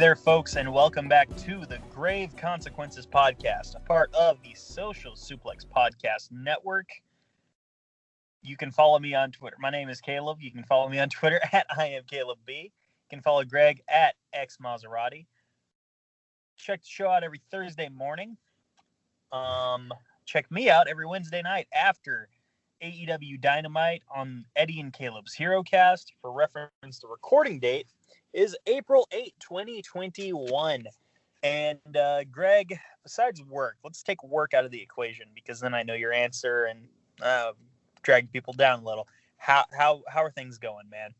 there, folks, and welcome back to the Grave Consequences Podcast, a part of the Social Suplex Podcast Network. You can follow me on Twitter. My name is Caleb. You can follow me on Twitter at IamCalebB. You can follow Greg at XMaserati. Check the show out every Thursday morning. Check me out every Wednesday night after AEW Dynamite on Eddie and Caleb's HeroCast. For reference, the recording date is April 8, 2021. And Greg, besides work, let's take work out of the equation because then I know your answer and drag people down a little. How are things going, man?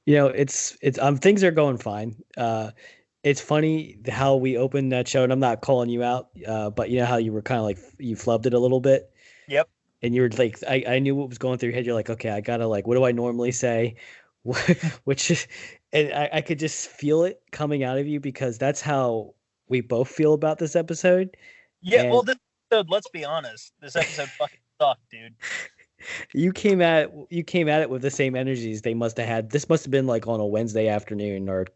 You know, it's things are going fine. It's funny how we opened that show, and I'm not calling you out, but you know how you were kind of like you flubbed it a little bit. Yep. And you were like, I knew what was going through your head. You're like, okay, I gotta what do I normally say? Which is, and I could just feel it coming out of you because that's how we both feel about this episode. Yeah, and, well, this episode, let's be honest, this episode fucking sucked, dude. You came at it with the same energies they must have had. This must have been like on a Wednesday afternoon, or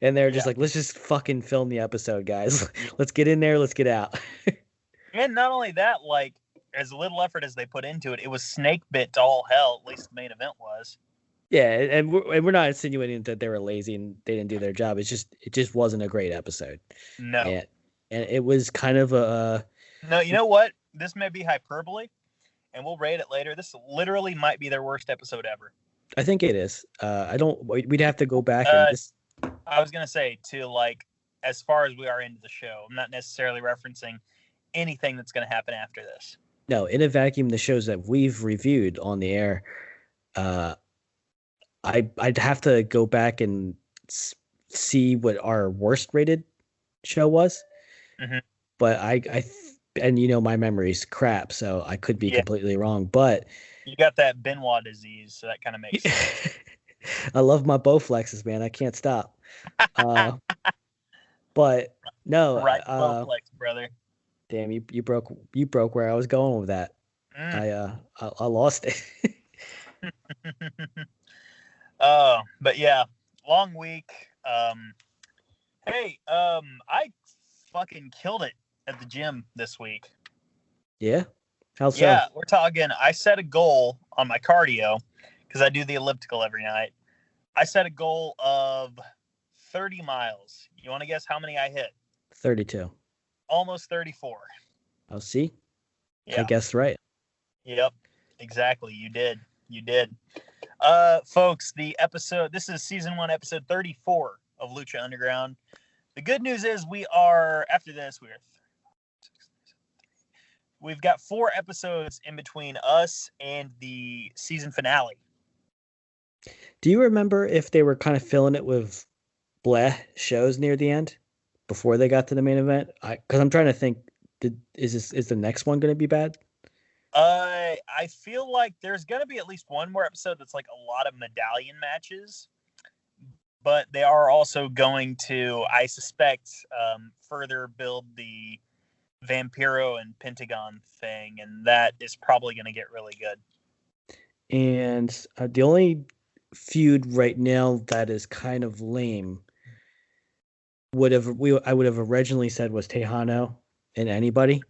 and they're just like, let's just fucking film the episode, guys. Let's get in there, let's get out. And not only that, like, as little effort as they put into it, it was snake bit to all hell. At least the main event was. Yeah, and we're not insinuating that they were lazy and they didn't do their job. It just wasn't a great episode. No, and it was kind of a. No, you know what? This may be hyperbole, and we'll rate it later. This literally might be their worst episode ever. I think it is. We'd have to go back and just. I was gonna say to like as far as we are into the show. I'm not necessarily referencing anything that's gonna happen after this. No, in a vacuum, the shows that we've reviewed on the air, I'd have to go back and see what our worst rated show was. Mm-hmm. But and you know my memory's crap, so I could be completely wrong. But you got that Benoit disease, so that kind of makes sense. I love my Bowflexes, man. I can't stop. But no, right, Bowflex, brother. Damn, you broke where I was going with that. I lost it. But yeah, long week. Hey, I fucking killed it at the gym this week. Yeah? How so? Yeah, we're talking. I set a goal on my cardio because I do the elliptical every night. I set a goal of 30 miles. You want to guess how many I hit? 32. Almost 34. Oh, see? Yeah. I guessed right. Yep, exactly. You did. Folks, this is season 1, episode 34 of Lucha Underground. The good news is we've got 4 episodes in between us and the season finale. Do you remember if they were kind of filling it with bleh shows near the end before they got to the main event? Because I'm trying to think, is the next one going to be bad? I feel like there's going to be at least one more episode that's like a lot of medallion matches, but they are also going to, I suspect, further build the Vampiro and Pentagon thing, and that is probably going to get really good. And the only feud right now that is kind of lame I would have originally said was Tejano and anybody.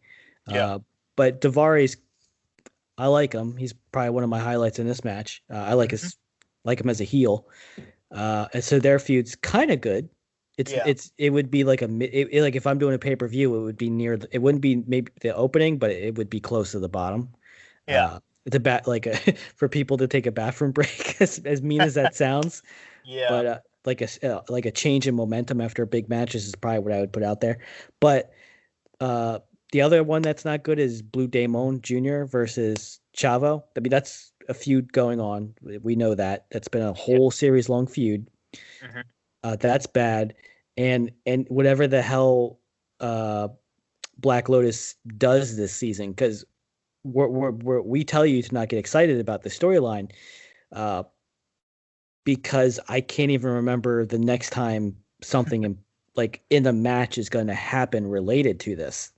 Yeah. But Daivare's, I like him. He's probably one of my highlights in this match. I like him as a heel. And so their feud's kind of good. It would be like like if I'm doing a pay-per-view, it would be it wouldn't be maybe the opening, but it would be close to the bottom. Yeah. For people to take a bathroom break, as mean as that sounds. Yeah. But like a change in momentum after a big match is probably what I would put out there. But the other one that's not good is Blue Demon Jr. versus Chavo. I mean, that's a feud going on. We know that. That's been a whole series long feud. Mm-hmm. That's bad. And whatever the hell Black Lotus does this season, because we tell you to not get excited about the storyline, because I can't even remember the next time something in the match is going to happen related to this.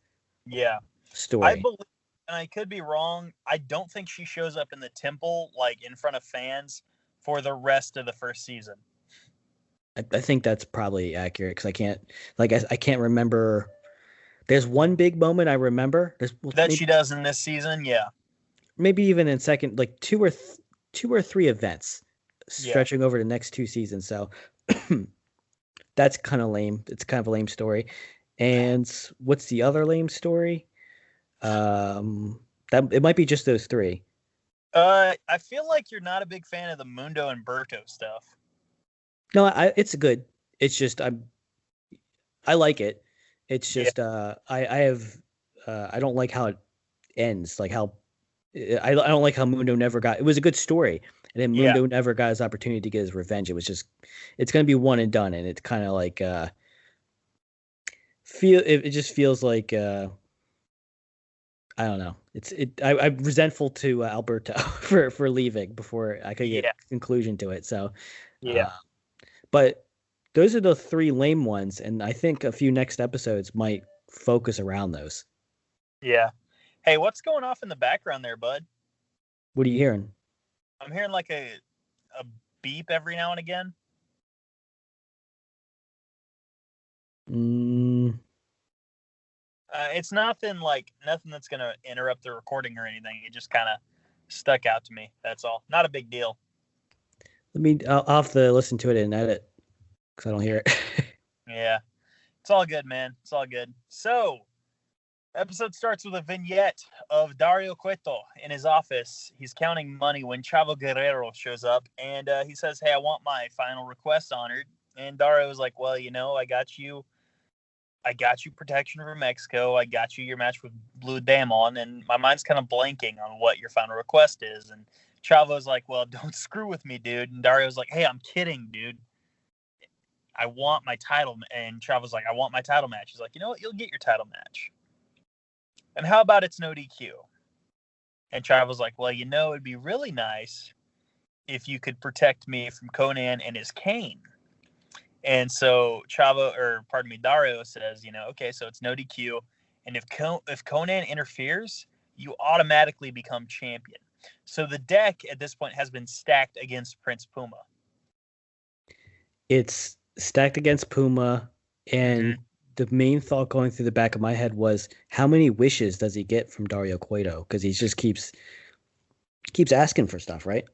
Yeah. Story. I believe, and I could be wrong, I don't think she shows up in the temple, like in front of fans, for the rest of the first season. I think that's probably accurate because I can't remember. There's one big moment I remember. That she does in this season, yeah. Maybe even in second, like two or three events Yeah. stretching over the next two seasons. So that's kind of lame. It's kind of a lame story. And what's the other lame story? That it might be just those three. I feel like you're not a big fan of the Mundo and Berto stuff. No, it's good. It's just I like it. It's Yeah. just I have I don't like how it ends. Like how I don't like how Mundo never got. It was a good story, and then Yeah. Mundo never got his opportunity to get his revenge. It was just it's gonna be one and done, and it's kind of like it just feels like I don't know. I'm resentful to Alberto for leaving before I could get Yeah. conclusion to it. So, Yeah. uh, but those are the three lame ones, and I think a few next episodes might focus around those. Yeah. Hey, what's going off in the background there, bud? What are you hearing? I'm hearing like a beep every now and again. Mm, It's nothing that's gonna interrupt the recording or anything. It just kind of stuck out to me. That's all. Not a big deal. I'll have to listen to it and edit because I don't hear it. Yeah. It's all good, man. It's all good. So, episode starts with a vignette of Dario Cueto in his office. He's counting money when Chavo Guerrero shows up, and he says, "Hey, I want my final request honored." And Dario is like, "Well, I got you. I got you protection from Mexico. I got you your match with Blue Demon." And my mind's kind of blanking on what your final request is. And Chavo's like, "Well, don't screw with me, dude." And Dario's like, "Hey, I'm kidding, dude. I want my title." And Chavo's like, "I want my title match." He's like, "You know what? You'll get your title match. And how about it's no DQ?" And Chavo's like, "Well, it'd be really nice if you could protect me from Conan and his cane." And so Dario says, "Okay, so it's no DQ. And if Conan interferes, you automatically become champion." So the deck at this point has been stacked against Prince Puma. It's stacked against Puma, and the main thought going through the back of my head was, how many wishes does he get from Dario Cueto? Because he just keeps asking for stuff, right?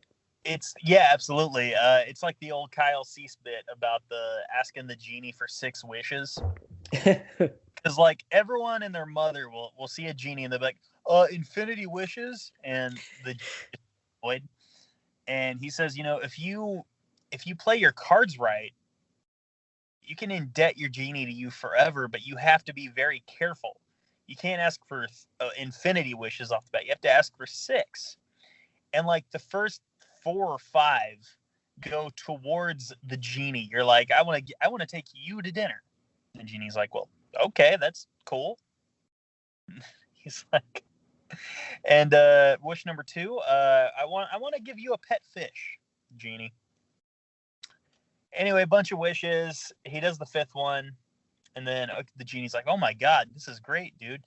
Absolutely. It's like the old Kyle Cease bit about the asking the genie for 6 wishes. Because like everyone and their mother will see a genie and they'll be like, infinity wishes, and the void. And he says, if you play your cards right, you can indebt your genie to you forever, but you have to be very careful. You can't ask for infinity wishes off the bat. You have to ask for 6. And like the first 4 or 5 go towards the genie. You're like, I want to take you to dinner. The genie's like, well, okay, that's cool. He's like, and wish number 2, I want to give you a pet fish, genie. Anyway, a bunch of wishes. He does the 5th one, and then the genie's like, "Oh my god, this is great, dude.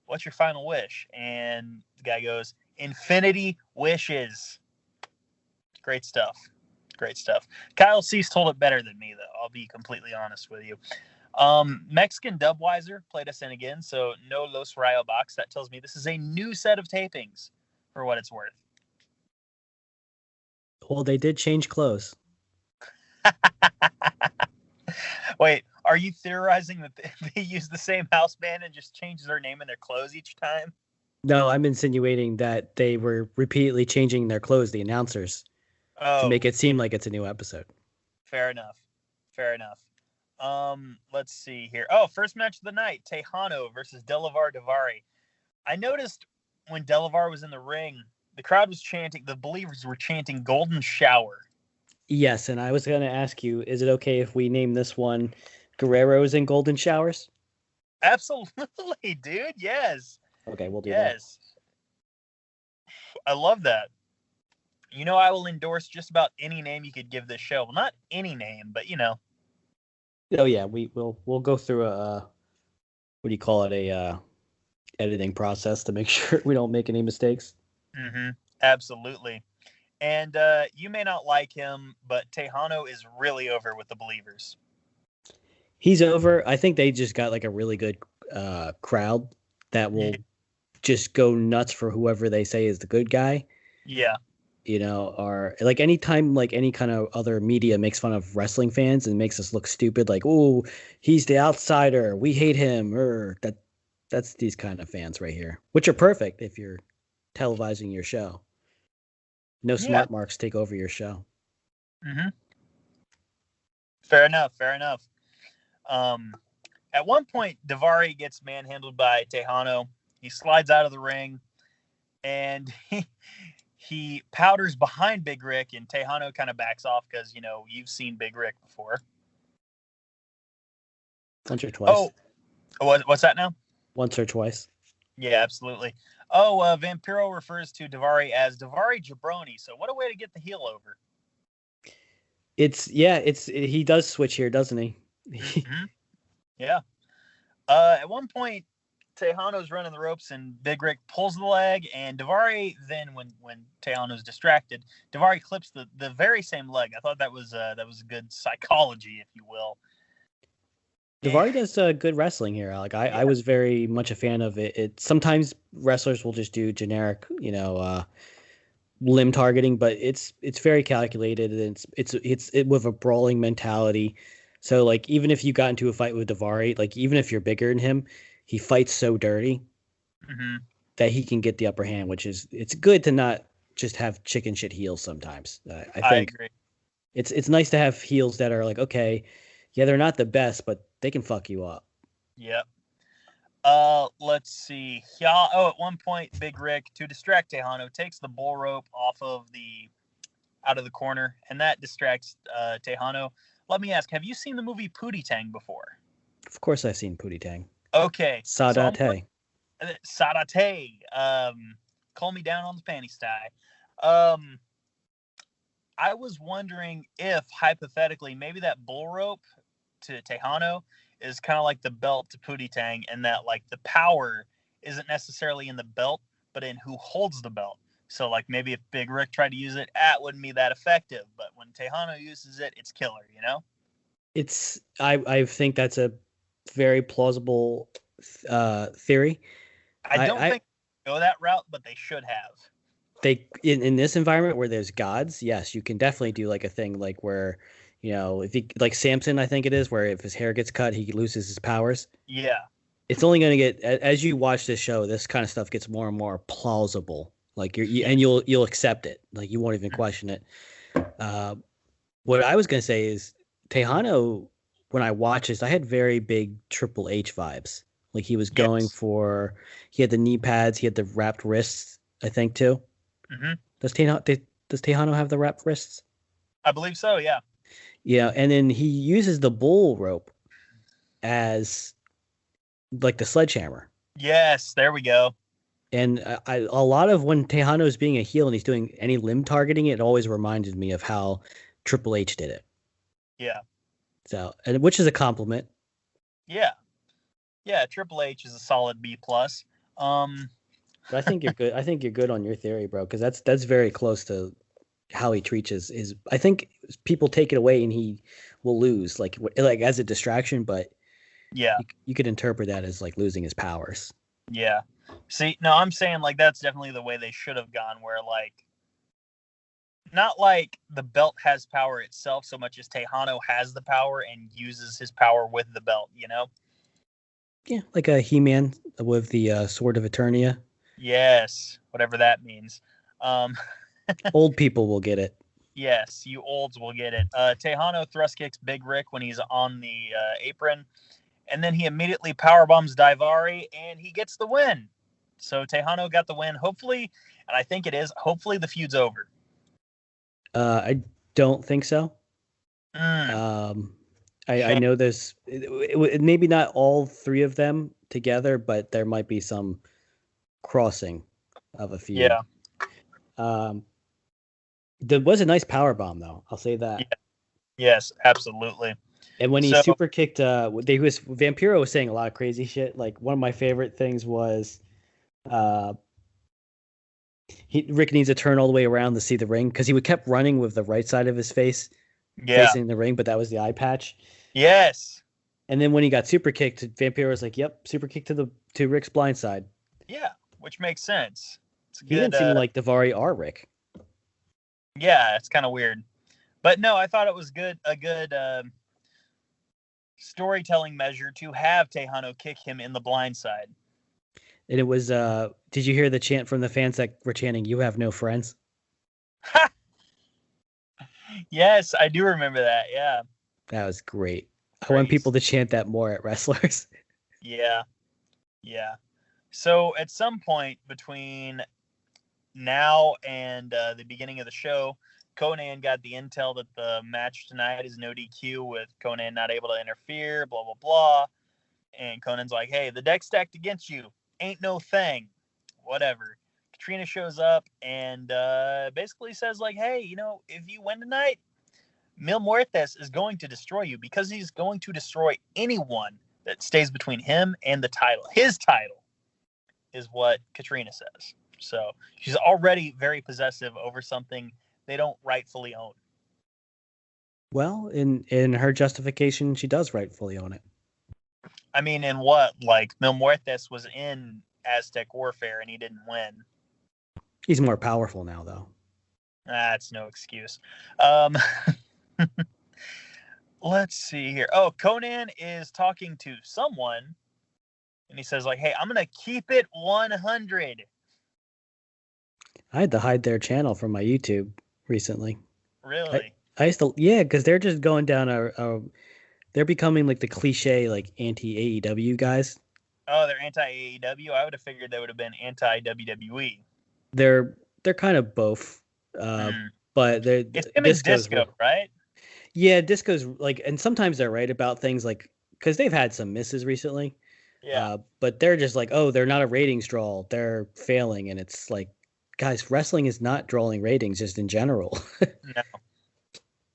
What's your final wish?" And the guy goes, "Infinity wishes." Great stuff. Great stuff. Kyle Cease told it better than me, though. I'll be completely honest with you. Mexican Dubweiser played us in again, so no Los Rayo box. That tells me this is a new set of tapings, for what it's worth. Well, they did change clothes. Wait, are you theorizing that they use the same house band and just change their name and their clothes each time? No, I'm insinuating that they were repeatedly changing their clothes, the announcers, to make it seem like it's a new episode. Fair enough. Fair enough. Let's see here. Oh, first match of the night, Tejano versus Delavar Davari. I noticed when Delavar was in the ring, the crowd was chanting, the believers were chanting Golden Shower. Yes, and I was going to ask you, is it okay if we name this one Guerrero's in Golden Showers? Absolutely, dude. Yes. Okay, we'll do that. I love that. I will endorse just about any name you could give this show. Well, not any name, but Oh yeah, we'll go through a what do you call it, a editing process to make sure we don't make any mistakes. Mm-hmm. Absolutely. And you may not like him, but Tejano is really over with the believers. He's over. I think they just got like a really good crowd that will just go nuts for whoever they say is the good guy. Yeah. Or like anytime like any kind of other media makes fun of wrestling fans and makes us look stupid, like, oh, he's the outsider, we hate him, or that's these kind of fans right here, which are perfect if you're televising your show. No Yeah. smart marks take over your show. Mm-hmm. Fair enough. Fair enough. At one point, Daivari gets manhandled by Tejano. He slides out of the ring, and he powders behind Big Rick, and Tejano kind of backs off because, you've seen Big Rick before. Once or twice. Oh, what's that now? Once or twice. Yeah, absolutely. Vampiro refers to Daivari as Daivari Jabroni. So what a way to get the heel over. He does switch here, doesn't he? Mm-hmm. Yeah. At one point, Tejano's running the ropes and Big Rick pulls the leg, and Daivari then, when Tejano's distracted, Daivari clips the very same leg. I thought that was good psychology, if you will. Daivari does good wrestling here, Alec. I was very much a fan of it. Sometimes wrestlers will just do generic, limb targeting, but it's very calculated, and it's with a brawling mentality. So like even if you got into a fight with Daivari, like even if you're bigger than him, he fights so dirty that he can get the upper hand, it's good to not just have chicken shit heels sometimes. I agree. It's nice to have heels that are like, okay, yeah, they're not the best, but they can fuck you up. Yep. Let's see. Yeah. At one point, Big Rick, to distract Tejano, takes the bull rope out of the corner, and that distracts Tejano. Let me ask, have you seen the movie Pootie Tang before? Of course I've seen Pootie Tang. Okay. Sadate. Sadate. Call me down on the panty sty. I was wondering if, hypothetically, maybe that bull rope to Tejano is kind of like the belt to Pootie Tang, and that like the power isn't necessarily in the belt, but in who holds the belt. So like maybe if Big Rick tried to use it, it wouldn't be that effective. But when Tejano uses it, it's killer, I think that's a very plausible theory. I don't think they go that route, but they should have. They in this environment where there's gods, yes, you can definitely do like a thing like where, if he like Samson, I think it is, where if his hair gets cut, he loses his powers. Yeah. It's only going to get, as you watch this show, this kind of stuff gets more and more plausible. Like you'll accept it. Like you won't even question it. What I was going to say is Tejano, when I watched this, I had very big Triple H vibes. Like he was going for, he had the knee pads, he had the wrapped wrists, I think too. Mm-hmm. Does Tejano have the wrapped wrists? I believe so. Yeah. Yeah, and then he uses the bull rope as like the sledgehammer. Yes, there we go. And a lot of when Tejano is being a heel and he's doing any limb targeting, it always reminded me of how Triple H did it. Yeah. So, and which is a compliment. Yeah. Yeah, Triple H is a solid B+. I think you're good. I think you're good on your theory, bro, because that's very close to how he treats his. I think people take it away and he will lose, like as a distraction. But yeah, you could interpret that as like losing his powers. Yeah. See, no, I'm saying like that's definitely the way they should have gone, where like not like the belt has power itself so much as Tejano has the power and uses his power with the belt, Yeah, like a He-Man with the Sword of Eternia. Yes, whatever that means. Old people will get it. Yes, you olds will get it. Tejano thrust kicks Big Rick when he's on the apron, and then he immediately powerbombs Daivari, and he gets the win. So Tejano got the win. Hopefully, and I think it is, hopefully the feud's over. I don't think so. I know there's maybe not all three of them together, but there might be some crossing of a feud. Yeah. There was a nice power bomb though. I'll say that. Yeah. Yes, absolutely. And when he super kicked, Vampiro was saying a lot of crazy shit. Like one of my favorite things was, Rick needs to turn all the way around to see the ring because he would kept running with the right side of his face Yeah. facing the ring, but that was the eye patch. Yes. And then when he got super kicked, Vampiro was like, "Yep, super kick to Rick's blind side." Yeah, which makes sense. It's a He good. didn't seem like Daivari or Rick. Yeah, it's kind of weird, but no, I thought it was good. A good storytelling measure to have Tejano kick him in the blind side. And it was. Did you hear the chant from the fans that were chanting, "You have no friends"? Yes, I do remember that. Yeah. That was great. I want people to chant that more at wrestlers. Yeah. Yeah. So at some point between now and the beginning of the show, Conan got the intel that the match tonight is no DQ with Conan not able to interfere, blah, blah, blah. And Conan's like, hey, the deck's stacked against you. Ain't no thing. Whatever. Katrina shows up and basically says, like, hey, you know, if you win tonight, Mil Muertes is going to destroy you because he's going to destroy anyone that stays between him and the title. His title is what Katrina says. So she's already very possessive over something they don't rightfully own. Well, in her justification, she does rightfully own it. I mean, in what? Like, Mil Muertes was in Aztec Warfare and he didn't win. He's more powerful now, though. That's no excuse. Let's see here. Oh, Conan is talking to someone and he says, like, hey, I'm going to keep it 100. I had to hide their channel from my YouTube recently. Really? I used to, yeah, because they're just going down they're becoming like the cliche, like anti AEW guys. Oh, they're anti AEW? I would have figured they would have been anti WWE. They're kind of both. But it's him and Disco, right? Yeah, Disco's like, and sometimes they're right about things like, because they've had some misses recently. Yeah. But they're just like, oh, they're not a ratings draw. They're failing. And it's like, guys, wrestling is not drawing ratings just in general.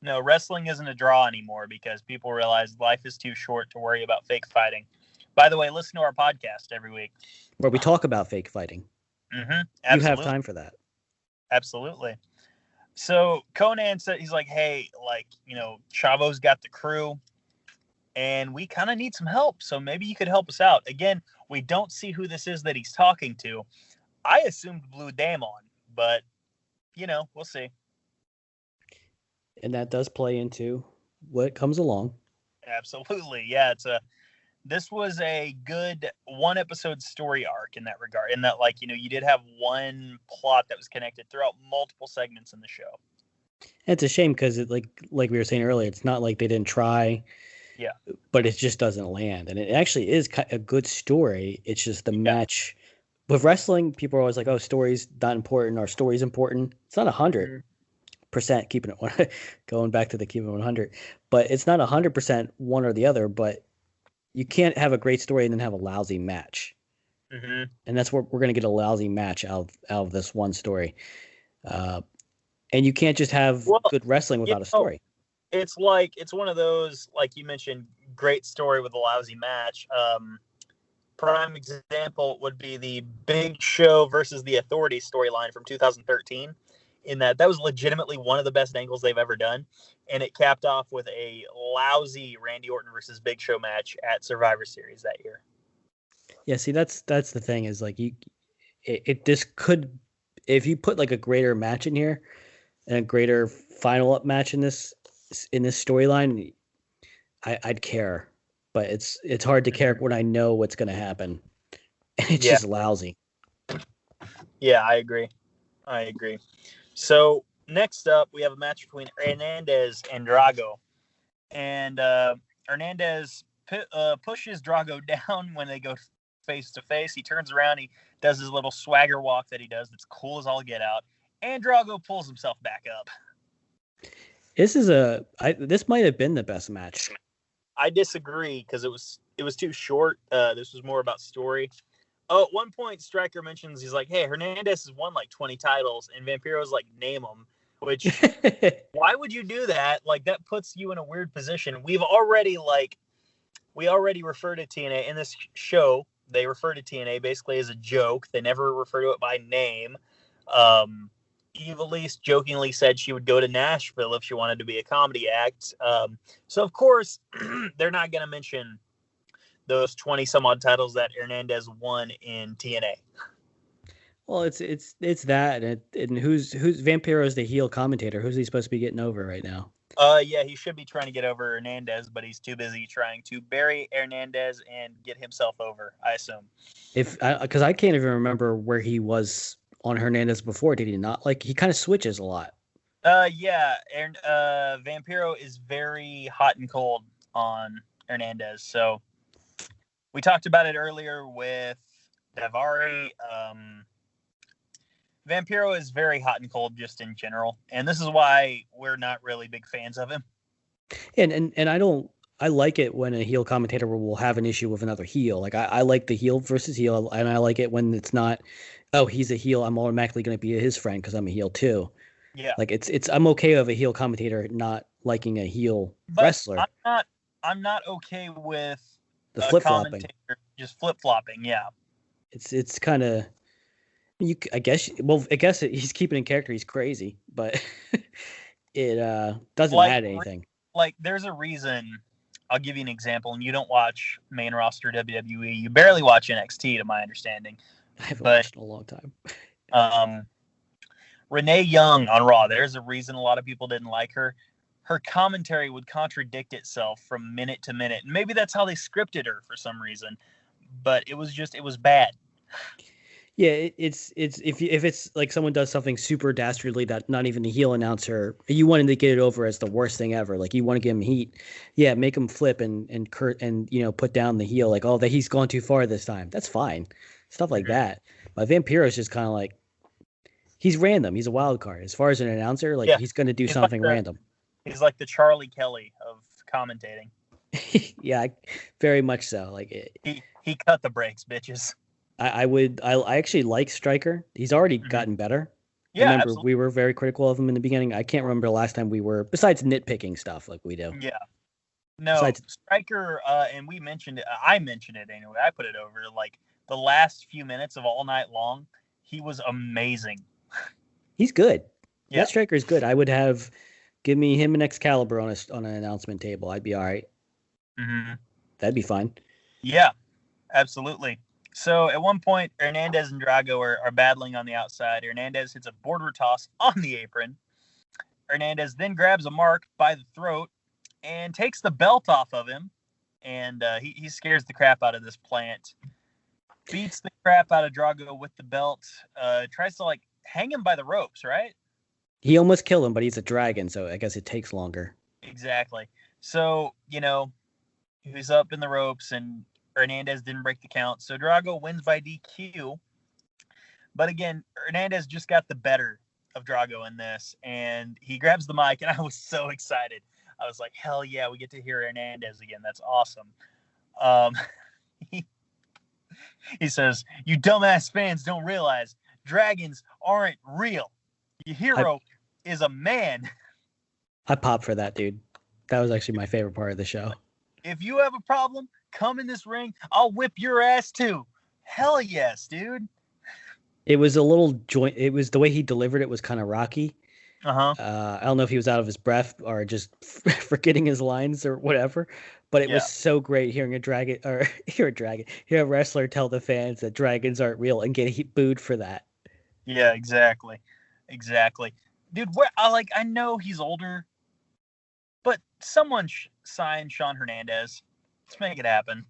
No, wrestling isn't a draw anymore because people realize life is too short to worry about fake fighting. By the way, listen to our podcast every week where we talk about fake fighting. Mm-hmm. You have time for that. Absolutely. So Conan said, he's like, hey, like, you know, Chavo's got the crew and we kind of need some help. So maybe you could help us out. Again, we don't see who this is that he's talking to. I assumed Blue Damon, but, you know, we'll see. And that does play into what comes along. Absolutely. Yeah, this was a good one episode story arc in that regard. In that, like, you know, you did have one plot that was connected throughout multiple segments in the show. It's a shame because it like we were saying earlier, it's not like they didn't try. Yeah. But it just doesn't land. And it actually is a good story. It's just the match with wrestling. People are always like, oh, story's not important or story's important. It's not 100%. Keeping it going back to the keeping it 100, but it's not 100% one or the other. But you can't have a great story and then have a lousy match, and that's where we're going to get a lousy match out of this one story. And you can't just have good wrestling without a story. It's like it's one of those, like you mentioned, great story with a lousy match. Prime example would be the Big Show versus the Authority storyline from 2013. In that was legitimately one of the best angles they've ever done. And it capped off with a lousy Randy Orton versus Big Show match at Survivor Series that year. Yeah, see, that's the thing is like this could, if you put like a greater match in here and a greater final up match in this storyline, I'd care. But it's hard to care when I know what's going to happen. It's just lousy. Yeah, I agree. So next up, we have a match between Hernandez and Drago. And Hernandez pushes Drago down when they go face to face. He turns around. He does his little swagger walk that he does that's cool as all get out. And Drago pulls himself back up. This might have been the best match. I disagree because it was too short. This was more about story. Oh, at one point, Stryker mentions, he's like, hey, Hernandez has won like 20 titles, and Vampiro's like, name them, which, why would you do that? Like, that puts you in a weird position. We already refer to TNA in this show. They refer to TNA basically as a joke. They never refer to it by name. Eve Elise jokingly said she would go to Nashville if she wanted to be a comedy act. So of course they're not going to mention those 20 some odd titles that Hernandez won in TNA. Well, it's that, and who's Vampiro's the heel commentator? Who's he supposed to be getting over right now? Yeah, he should be trying to get over Hernandez, but he's too busy trying to bury Hernandez and get himself over, I assume. Because I can't even remember where he was on Hernandez before. Did he not? Like, he kind of switches a lot. Yeah, and Vampiro is very hot and cold on Hernandez. So we talked about it earlier with Davari. Vampiro is very hot and cold just in general, and this is why we're not really big fans of him. And I like it when a heel commentator will have an issue with another heel. Like, I like the heel versus heel, and I like it when it's not, oh, he's a heel, I'm automatically going to be his friend because I'm a heel too. Yeah, like I'm okay with a heel commentator not liking a heel wrestler. I'm not okay with the flip flopping. Just flip flopping. Yeah, it's kind of. I guess he's keeping in character. He's crazy, but it doesn't add anything. Like, there's a reason. I'll give you an example. And you don't watch main roster WWE. You barely watch NXT, to my understanding. I haven't watched in a long time. Renee Young on Raw. There's a reason a lot of people didn't like her. Her commentary would contradict itself from minute to minute. And maybe that's how they scripted her for some reason. But it was bad. Yeah, it's if it's like someone does something super dastardly that not even the heel announcer, you wanted to get it over as the worst thing ever. Like, you want to give him heat, yeah, make him flip and put down the heel, like, oh, that he's gone too far this time. That's fine, stuff like that. But Vampiro is just kind of like, he's random. He's a wild card as far as an announcer. Like, he's going to do something random. He's like the Charlie Kelly of commentating. Yeah, very much so. Like, he cut the brakes, bitches. I actually like Stryker. He's already gotten better. Yeah, remember, absolutely. We were very critical of him in the beginning. I can't remember the last time we were, besides nitpicking stuff like we do. Yeah. No, Stryker, and we mentioned it. I mentioned it anyway. I put it over. Like, the last few minutes of All Night Long, he was amazing. He's good. Yeah, that Stryker's good. I would give me him and Excalibur on an announcement table. I'd be all right. Mm-hmm. That'd be fine. Yeah, absolutely. So at one point, Hernandez and Drago are battling on the outside. Hernandez hits a border toss on the apron. Hernandez then grabs a Mark by the throat and takes the belt off of him. And he scares the crap out of this plant. Beats the crap out of Drago with the belt. Tries to, like, hang him by the ropes, right? He almost killed him, but he's a dragon, so I guess it takes longer. Exactly. So, he's up in the ropes, and Hernandez didn't break the count. So Drago wins by DQ. But again, Hernandez just got the better of Drago in this, and he grabs the mic, and I was so excited. I was like, hell yeah, we get to hear Hernandez again. That's awesome. He says, you dumbass fans don't realize dragons aren't real. Your hero is a man. I popped for that, dude. That was actually my favorite part of the show. If you have a problem, come in this ring. I'll whip your ass too. Hell yes, dude. It was a little joint. It was the way he delivered it was kind of rocky. Uh-huh. I don't know if he was out of his breath or just forgetting his lines or whatever, but it was so great hearing a wrestler tell the fans that dragons aren't real and get booed for that. Yeah, exactly. Dude, I know he's older, but someone sign Sean Hernandez. Let's make it happen.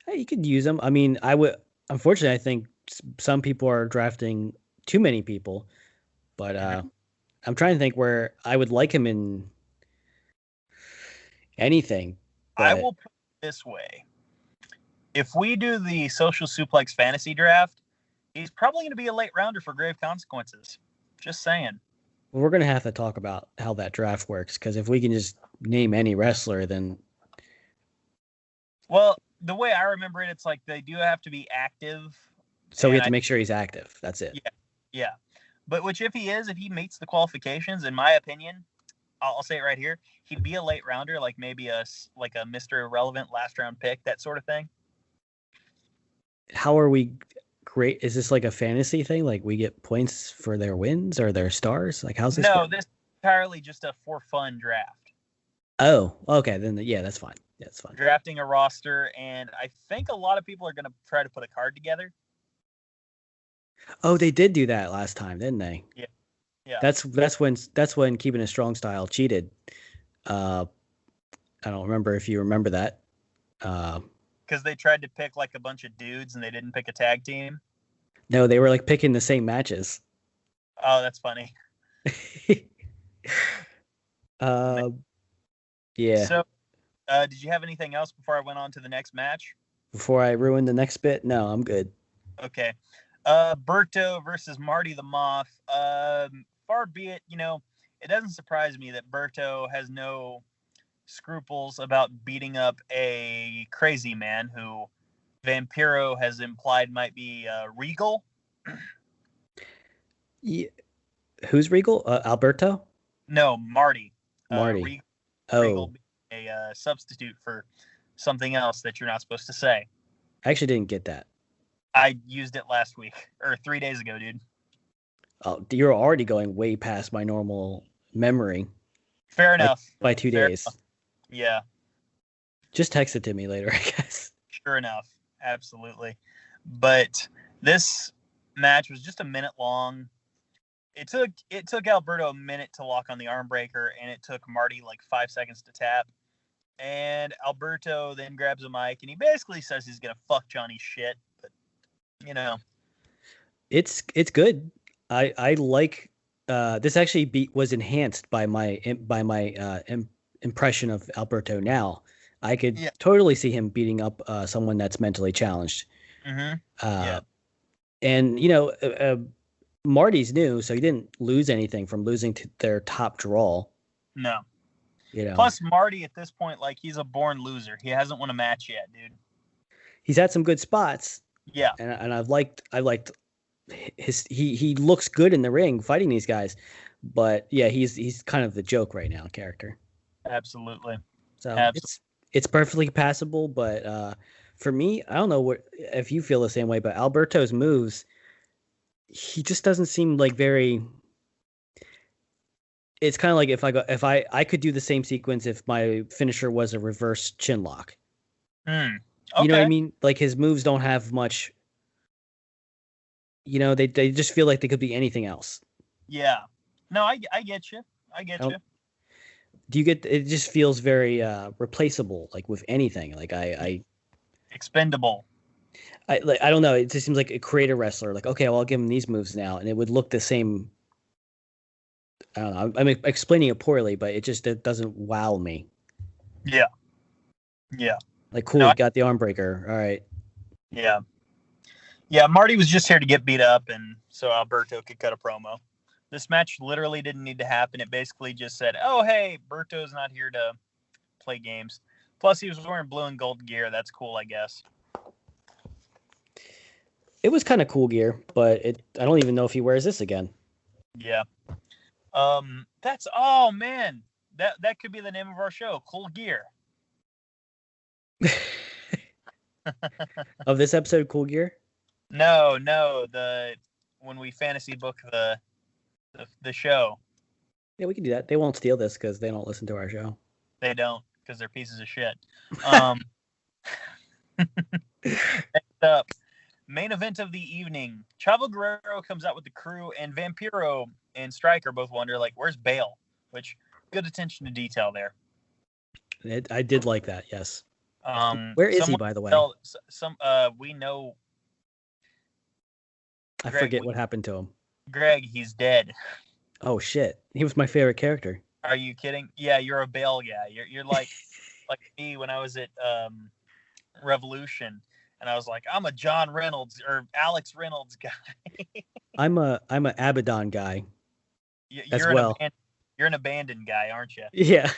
You could use him. I mean, unfortunately, I think some people are drafting too many people, but I'm trying to think where I would like him in anything. But I will put it this way. If we do the Social Suplex fantasy draft, he's probably going to be a late rounder for Grave Consequences. Just saying. We're going to have to talk about how that draft works, because if we can just name any wrestler, then... Well, the way I remember it, it's like they do have to be active. So we have to make sure he's active. That's it. Yeah. But if he meets the qualifications, in my opinion, I'll say it right here, he'd be a late rounder, like maybe a Mr. Irrelevant last round pick, that sort of thing. How are we create? Is this like a fantasy thing? Like we get points for their wins or their stars? Like how's this No, work? this is entirely just a for fun draft. Oh, okay. Then yeah, that's fine. Yeah, that's fine. Drafting a roster, and I think a lot of people are going to try to put a card together. Oh, they did do that last time, didn't they? Yeah. Yeah. That's when Keeping a Strong Style cheated. I don't remember if you remember that. Because they tried to pick like a bunch of dudes and they didn't pick a tag team. No, they were like picking the same matches. Oh, that's funny. Yeah. So, did you have anything else before I went on to the next match? Before I ruin the next bit, no, I'm good. Okay. Berto versus Marty the Moth. Far be it, it doesn't surprise me that Berto has no scruples about beating up a crazy man who Vampiro has implied might be Regal. Yeah. Who's Regal? Alberto? No, Marty. Marty. Regal being a substitute for something else that you're not supposed to say. I actually didn't get that. I used it last week or 3 days ago, dude. Oh, you're already going way past my normal memory. Fair enough. By 2 days. Enough. Yeah. Just text it to me later, I guess. Sure enough. Absolutely. But this match was just a minute long. It took Alberto a minute to lock on the arm breaker, and it took Marty like 5 seconds to tap. And Alberto then grabs a mic, and he basically says he's going to fuck Johnny's shit. But, It's good. I like this actually was enhanced by my impression of Alberto now. I could totally see him beating up someone that's mentally challenged. Mm-hmm. And Marty's new, so he didn't lose anything from losing to their top draw. No. Plus Marty at this point, like, he's a born loser. He hasn't won a match yet, dude. He's had some good spots. Yeah. And I've liked he looks good in the ring fighting these guys, but yeah, he's kind of the joke right now character. Absolutely. So it's perfectly passable, but for me, I don't know if you feel the same way, but Alberto's moves, he just doesn't seem like very. It's kind of like if I could do the same sequence if my finisher was a reverse chin lock. Okay. You know what I mean? Like his moves don't have much. They just feel like they could be anything else. Yeah. No, I get you. You. Do you get? It just feels very replaceable, like with anything. Like I expendable. I don't know. It just seems like a creator wrestler. Like, okay, well, I'll give him these moves now, and it would look the same. I don't know. I'm explaining it poorly, but it doesn't wow me. Yeah. Yeah. Like, cool, you got the arm breaker. All right. Yeah. Yeah, Marty was just here to get beat up, and so Alberto could cut a promo. This match literally didn't need to happen. It basically just said, oh, hey, Berto's not here to play games. Plus, he was wearing blue and gold gear. That's cool, I guess. It was kind of cool gear, but I don't even know if he wears this again. Yeah. Oh, man. That could be the name of our show, Cool Gear. Of this episode, Cool Gear? No, when we fantasy book the show. Yeah, we can do that. They won't steal this because they don't listen to our show. They don't, because they're pieces of shit. Next up, main event of the evening. Chavo Guerrero comes out with the crew, and Vampiro and Striker both wonder, like, where's Bale? Which, good attention to detail there. I did like that, yes. Where is he, by the way? We know. I forget what happened to him. Greg, he's dead. Oh shit! He was my favorite character. Are you kidding? Yeah, you're a Bale guy. You're like like me when I was at Revolution, and I was like, I'm a John Reynolds or Alex Reynolds guy. I'm a Abaddon guy. You're an abandoned guy, aren't you? Yeah.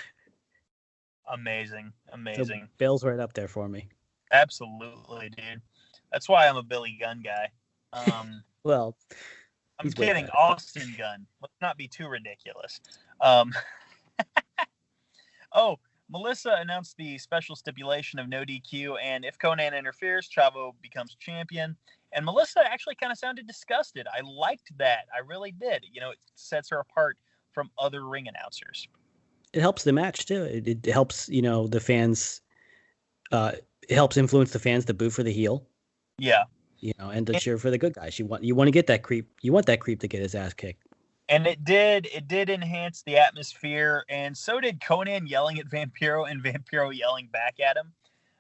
Amazing. So Bale's right up there for me. Absolutely, dude. That's why I'm a Billy Gunn guy. Well, I'm kidding. Austin Gunn. Let's not be too ridiculous. Oh, Melissa announced the special stipulation of no DQ, and if Conan interferes, Chavo becomes champion. And Melissa actually kind of sounded disgusted. I liked that. I really did. You know, it sets her apart from other ring announcers. It helps the match too. It helps, you know, the fans. It helps influence the fans to boo for the heel. Yeah. You know, and to cheer for the good guys. You want to get that creep. You want that creep to get his ass kicked. And it did enhance the atmosphere, and so did Conan yelling at Vampiro and Vampiro yelling back at him.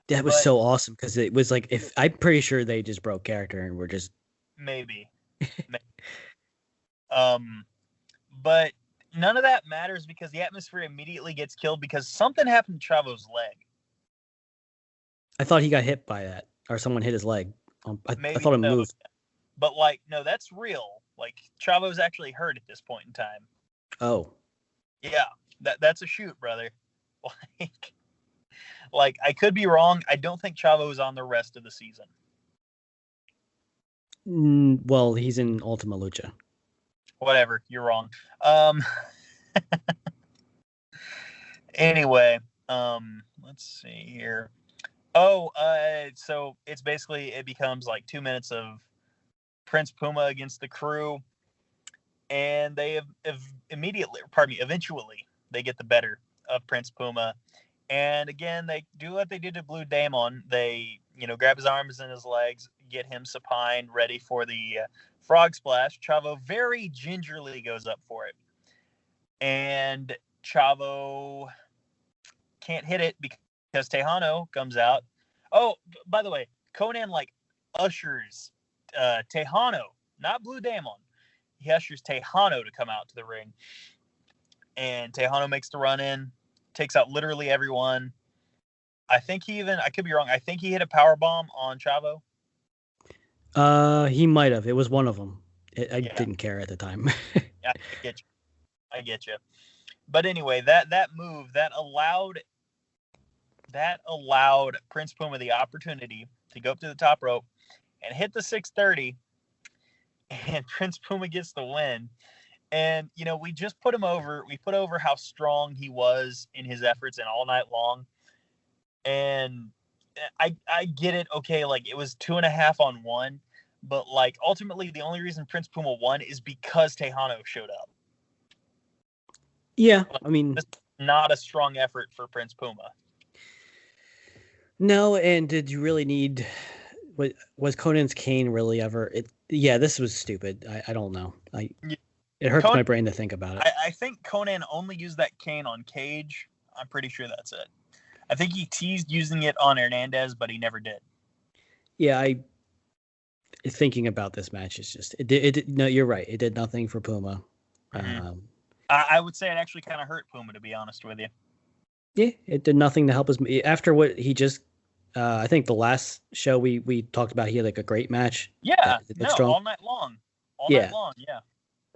That was so awesome because it was like, if I'm pretty sure they just broke character and were just maybe. But none of that matters because the atmosphere immediately gets killed because something happened to Chavo's leg. I thought he got hit by that, or someone hit his leg. I thought it moved. But like, no, that's real. Like, Chavo's actually hurt at this point in time. Oh. Yeah, that's a shoot, brother. Like, I could be wrong. I don't think Chavo is on the rest of the season. Well, he's in Ultima Lucha. Whatever, you're wrong. Anyway, let's see here. So it's basically, it becomes like 2 minutes of Prince Puma against the Crew, and they eventually they get the better of Prince Puma. And again, they do what they did to Blue Demon. They, you know, grab his arms and his legs, get him supine, ready for the frog splash. Chavo very gingerly goes up for it. And Chavo can't hit it because Tejano comes out. Oh, by the way, Conan like ushers Tejano, not Blue Demon. He ushers Tejano to come out to the ring. And Tejano makes the run in, takes out literally everyone. I could be wrong. I think he hit a power bomb on Chavo. He might have. It was one of them. I didn't care at the time. Yeah, I get you. But anyway, that move that allowed Prince Puma the opportunity to go up to the top rope and hit the 630, and Prince Puma gets the win. And, you know, we just put him over. We put over how strong he was in his efforts and all night long. And I get it. Okay, like, it was 2.5 on 1. But, like, ultimately, the only reason Prince Puma won is because Tejano showed up. Yeah, I mean... It's not a strong effort for Prince Puma. No, and did you really need... Was Conan's cane really ever... Yeah, this was stupid. I don't know. It hurts my brain to think about it. I think Conan only used that cane on Cage. I'm pretty sure that's it. I think he teased using it on Hernandez, but he never did. Yeah, thinking about this match is just... No, you're right. It did nothing for Puma. Mm-hmm. I would say it actually kind of hurt Puma, to be honest with you. Yeah, it did nothing to help us. After what he just... I think the last show we talked about, he had like a great match. Yeah, all night long. Night long, yeah.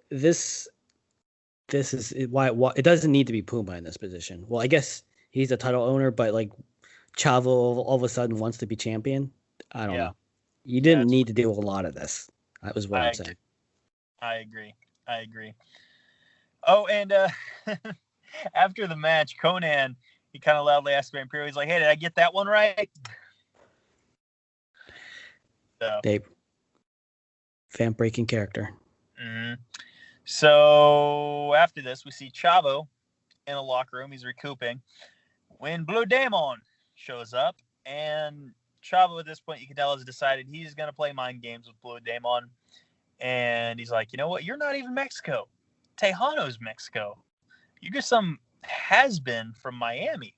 This is why it doesn't need to be Puma in this position. Well, I guess he's a title owner, but like Chavo all of a sudden wants to be champion. I don't know. You didn't need to do a lot of this. That was what I'm saying. I agree. Oh, and after the match, Conan, he kind of loudly asked Vampiro, he's like, "Hey, did I get that one right?" So, fan breaking character. Mm-hmm. So after this, we see Chavo in a locker room. He's recouping when Blue Demon shows up, and Chavo at this point, you can tell, has decided he's going to play mind games with Blue Demon. And he's like, you know what? You're not even Mexico. Tejano's Mexico. You're just some has-been from Miami.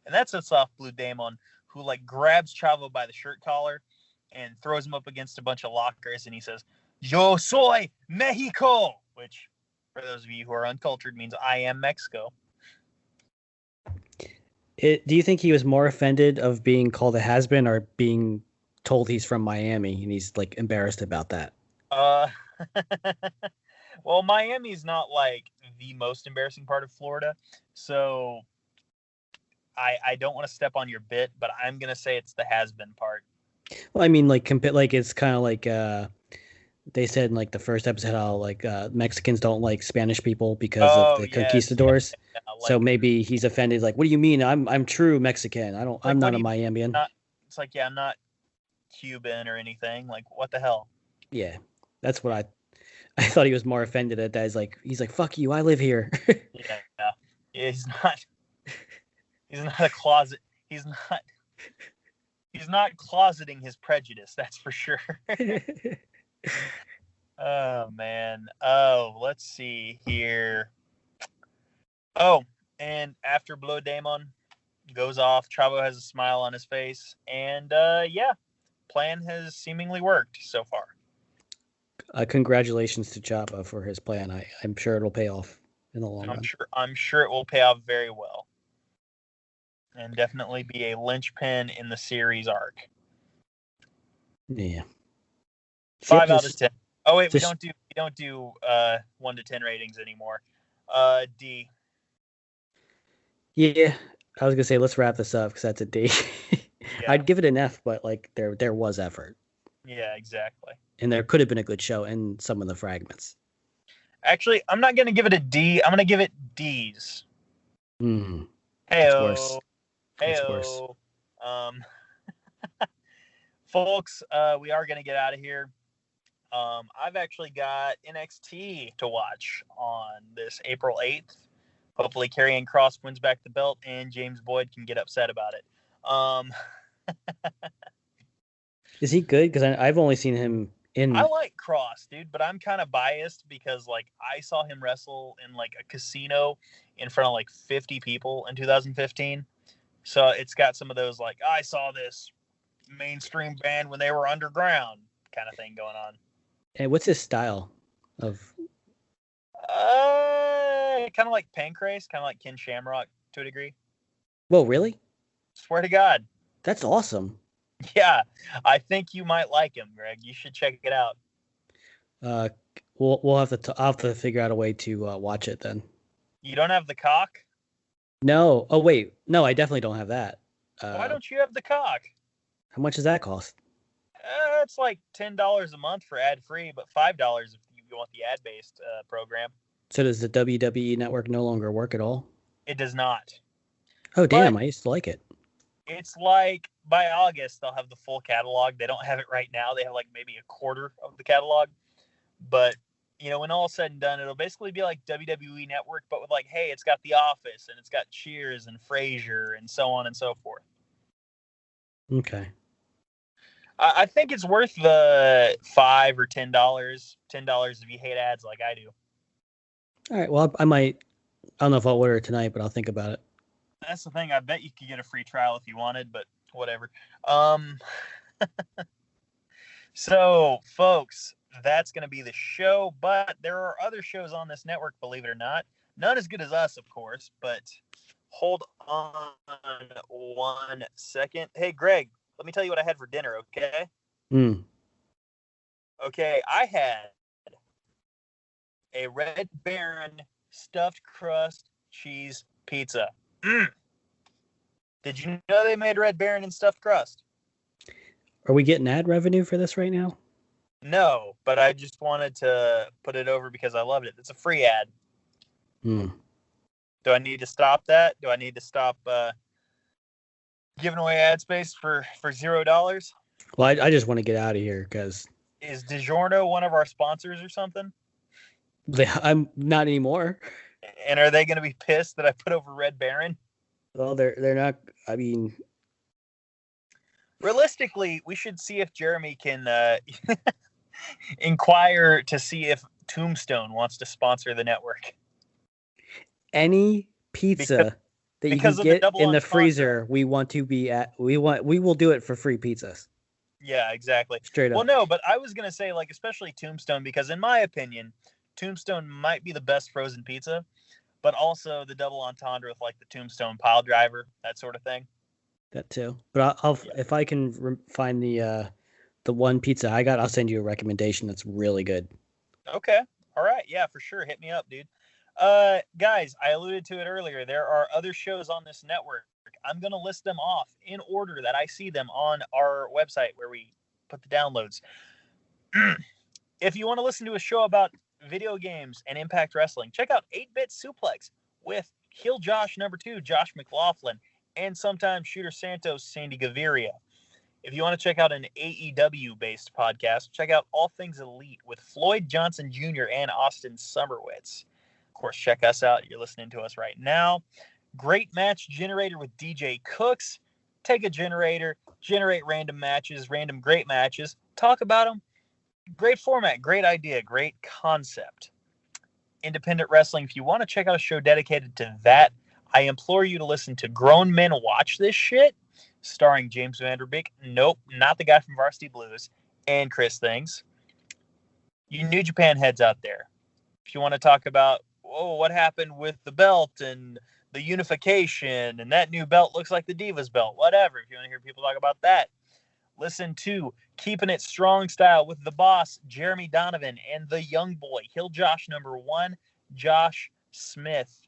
And that sets off Blue Demon, who like grabs Chavo by the shirt collar and throws him up against a bunch of lockers. And he says, "Yo soy Mexico," which, for those of you who are uncultured, means I am Mexico. Do you think he was more offended of being called a has-been or being told he's from Miami and he's like embarrassed about that? Well, Miami's not like the most embarrassing part of Florida, so I don't want to step on your bit, but I'm gonna say it's the has-been part. Well, I mean, like it's kind of like they said in like the first episode how like Mexicans don't like Spanish people because of the conquistadors. Yeah, like, so maybe he's offended. Like, what do you mean? I'm true Mexican. I'm not a Miamian. It's like, yeah, I'm not Cuban or anything. Like, what the hell? Yeah, that's what I thought he was more offended at that. He's like, fuck you, I live here. Yeah, yeah. He's not. He's not a closet. He's not. He's not closeting his prejudice. That's for sure. Oh man. Oh, let's see here. Oh, and after Blow Daemon goes off, Chavo has a smile on his face, and yeah, plan has seemingly worked so far. Congratulations to Chapa for his plan. I'm sure it'll pay off in the long run. I'm sure it will pay off very well, and definitely be a linchpin in the series arc. Yeah. 5 out of 10. Oh wait, we don't do 1 to 10 ratings anymore. D. Yeah, I was gonna say let's wrap this up because that's a D. Yeah. I'd give it an F, but like there was effort. Yeah, exactly. And there could have been a good show in some of the fragments. Actually, I'm not gonna give it a D. I'm gonna give it D's. Hey-o. It's worse. Folks, we are gonna get out of here. I've actually got NXT to watch on this April 8th. Hopefully, Karrion Kross wins back the belt, and James Boyd can get upset about it. Is he good? Because I've only seen him in. I like Kross, dude, but I'm kind of biased because like I saw him wrestle in like a casino in front of like 50 people in 2015. So it's got some of those like I saw this mainstream band when they were underground kind of thing going on. And what's his style of? Kind of like Pancrase, kind of like Ken Shamrock to a degree. Whoa, really? Swear to God. That's awesome. Yeah, I think you might like him, Greg. You should check it out. We'll have to. I'll have to figure out a way to watch it then. You don't have the cock? No. Oh wait, no, I definitely don't have that. Why don't you have the cock? How much does that cost? It's like $10 a month for ad free, but $5 if you want the ad based program. So does the WWE network no longer work at all? It does not. Oh damn! I used to like it. It's like by August they'll have the full catalog. They don't have it right now. They have like maybe a quarter of the catalog. But you know, when all said and done, it'll basically be like WWE Network, but with like, hey, it's got The Office and it's got Cheers and Frasier and so on and so forth. Okay. I think it's worth the $5 or $10. $10 if you hate ads like I do. All right. Well, I don't know if I'll order it tonight, but I'll think about it. That's the thing. I bet you could get a free trial if you wanted, but whatever. So, folks, that's going to be the show. But there are other shows on this network, believe it or not. None as good as us, of course. But hold on 1 second. Hey, Greg, let me tell you what I had for dinner, okay? Okay, I had a Red Baron stuffed crust cheese pizza. Did you know they made Red Baron and stuffed crust? Are we getting ad revenue for this right now? No, but I just wanted to put it over because I loved it. It's a free ad. Do I need to stop that? Do I need to stop giving away ad space for $0? Well, I just want to get out of here because... Is DiGiorno one of our sponsors or something? I'm not anymore. And are they going to be pissed that I put over Red Baron? Well, they're not. I mean, realistically, we should see if Jeremy can inquire to see if Tombstone wants to sponsor the network. Any pizza that you can get in the freezer, we want to be at. We will do it for free pizzas. Yeah, exactly. Straight up. Well, no, but I was gonna say like especially Tombstone because in my opinion, Tombstone might be the best frozen pizza, but also the double entendre with like the Tombstone pile driver, that sort of thing. That too. But I'll if I can find the one pizza I got, I'll send you a recommendation that's really good. Okay. All right. Yeah, for sure. Hit me up, dude. Guys, I alluded to it earlier. There are other shows on this network. I'm going to list them off in order that I see them on our website where we put the downloads. If you want to listen to a show about video games and Impact Wrestling, check out 8-Bit Suplex with Heel Josh #2, Josh McLaughlin, and sometimes Shooter Santos, Sandy Gaviria. If you want to check out an AEW-based podcast, check out All Things Elite with Floyd Johnson Jr. and Austin Summerwitz. Of course, check us out. You're listening to us right now. Great Match Generator with DJ Cooks. Take a generator, generate random matches, random great matches, talk about them. Great format, great idea, great concept. Independent Wrestling, if you want to check out a show dedicated to that, I implore you to listen to Grown Men Watch This Shit, starring James Vanderbeek. Nope, not the guy from Varsity Blues, and Chris Things. You New Japan heads out there, if you want to talk about, what happened with the belt and the unification, and that new belt looks like the Divas belt, whatever. If you want to hear people talk about that, listen to Keeping It Strong Style with the boss, Jeremy Donovan, and the young boy, Hill Josh #1, Josh Smith.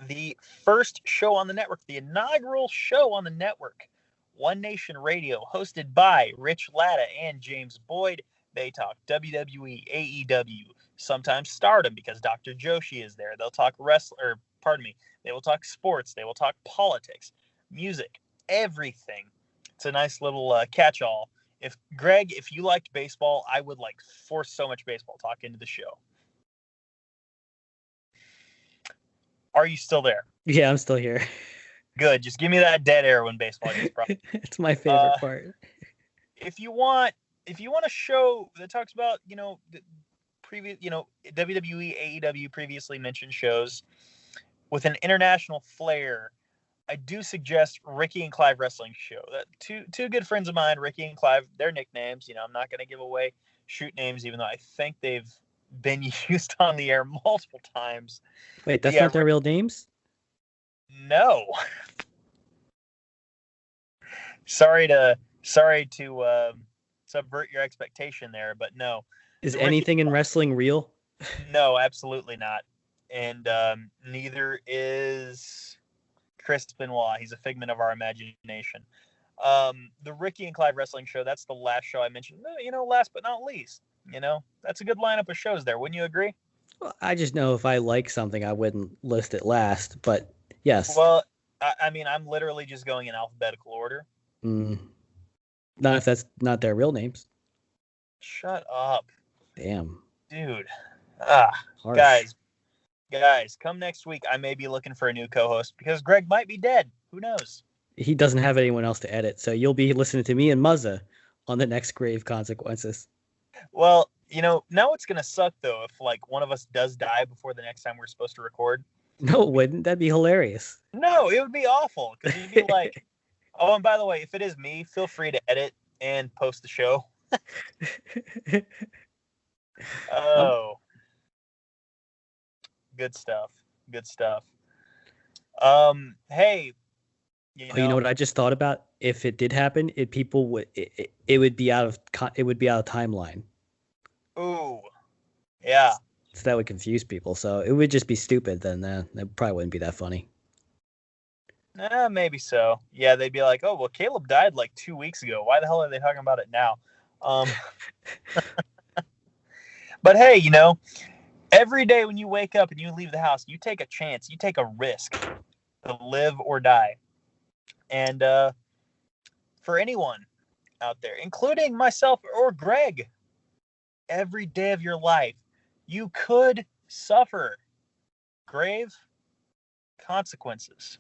The first show on the network, the inaugural show on the network, One Nation Radio, hosted by Rich Latta and James Boyd. They talk WWE, AEW, sometimes Stardom because Dr. Joshi is there. They'll talk they will talk sports. They will talk politics, music, everything. It's a nice little catch-all. If you liked baseball, I would force so much baseball talk into the show. Are you still there? Yeah, I'm still here. Good. Just give me that dead air when baseball gets brought. It's my favorite part. If you want a show that talks about, the previous, WWE, AEW previously mentioned shows with an international flair, I do suggest Ricky and Clive Wrestling Show. Two good friends of mine, Ricky and Clive, their nicknames. I'm not going to give away shoot names, even though I think they've been used on the air multiple times. Wait, that's not their real names? No. Sorry to subvert your expectation there, but no. Is anything in wrestling real? No, absolutely not. And neither is Chris Benoit. He's a figment of our imagination. The Ricky and Clive Wrestling Show, that's the last show I mentioned. Last but not least. That's a good lineup of shows there. Wouldn't you agree? Well, I just know if I like something, I wouldn't list it last, but yes. Well, I'm literally just going in alphabetical order. Not if that's not their real names. Shut up. Damn. Dude. Harsh. Guys, come next week. I may be looking for a new co-host because Greg might be dead. Who knows? He doesn't have anyone else to edit, so you'll be listening to me and Muzza on the next Grave Consequences. Well, now it's going to suck, though, if, one of us does die before the next time we're supposed to record. No, it wouldn't. That'd be hilarious. No, it would be awful, because you'd be like, oh, and by the way, if it is me, feel free to edit and post the show. Oh. Good stuff. Hey, you know what I just thought about? If it did happen, it would be out of timeline. Ooh, yeah. So that would confuse people. So it would just be stupid. Then that probably wouldn't be that funny. Maybe so. Yeah, they'd be like, oh, well, Caleb died 2 weeks ago. Why the hell are they talking about it now? But hey, every day when you wake up and you leave the house, you take a chance, you take a risk to live or die. And for anyone out there, including myself or Greg, every day of your life, you could suffer grave consequences.